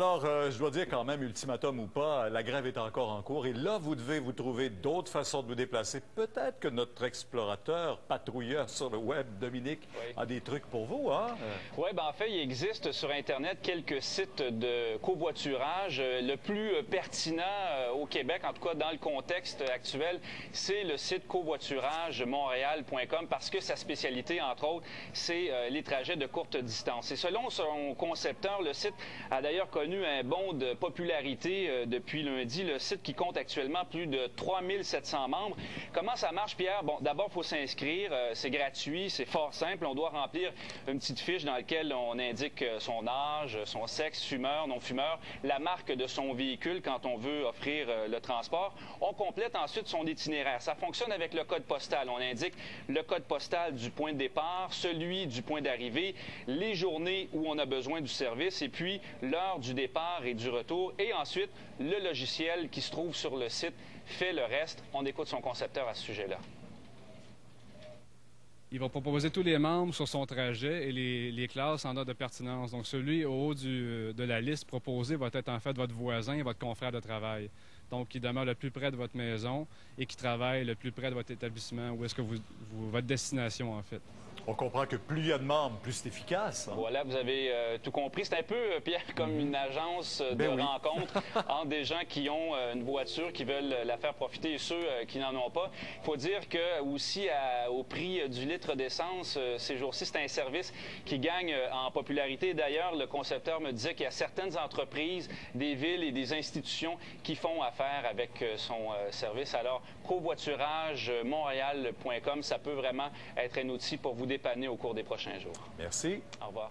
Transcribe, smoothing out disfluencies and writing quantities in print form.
Alors, je dois dire quand même, ultimatum ou pas, la grève est encore en cours et là, vous devez vous trouver d'autres façons de vous déplacer. Peut-être que notre explorateur, patrouilleur sur le web, Dominique, a des trucs pour vous, hein? Oui, en fait, il existe sur Internet quelques sites de covoiturage. Le plus pertinent au Québec, en tout cas dans le contexte actuel, c'est le site covoituragemontréal.com parce que sa spécialité, entre autres, c'est les trajets de courte distance. Et selon son concepteur, le site a d'ailleurs connu un bond de popularité depuis lundi. Le site qui compte actuellement plus de 3700 membres. Comment ça marche, Pierre? Bon, d'abord, il faut s'inscrire. C'est gratuit, c'est fort simple. On doit remplir une petite fiche dans laquelle on indique son âge, son sexe, fumeur, non-fumeur, la marque de son véhicule quand on veut offrir le transport. On complète ensuite son itinéraire. Ça fonctionne avec le code postal. On indique le code postal du point de départ, celui du point d'arrivée, les journées où on a besoin du service et puis l'heure du départ et du retour. Et ensuite, le logiciel qui se trouve sur le site fait le reste. On écoute son concepteur à ce sujet-là. Il va proposer tous les membres sur son trajet et les classes en ordre de pertinence. Donc, celui au haut de la liste proposée va être en fait votre voisin et votre confrère de travail. Donc, qui demeure le plus près de votre maison et qui travaille le plus près de votre établissement, où est-ce que votre destination, en fait. On comprend que plus il y a de membres, plus c'est efficace. Hein? Voilà, vous avez tout compris. C'est un peu, Pierre, comme une agence de rencontre entre des gens qui ont une voiture, qui veulent la faire profiter et ceux qui n'en ont pas. Il faut dire que aussi au prix du litre d'essence, ces jours-ci, c'est un service qui gagne en popularité. D'ailleurs, le concepteur me disait qu'il y a certaines entreprises, des villes et des institutions qui font affaire avec son service. Alors, covoituragemontréal.com, ça peut vraiment être un outil pour vous dépanner au cours des prochains jours. Merci. Au revoir.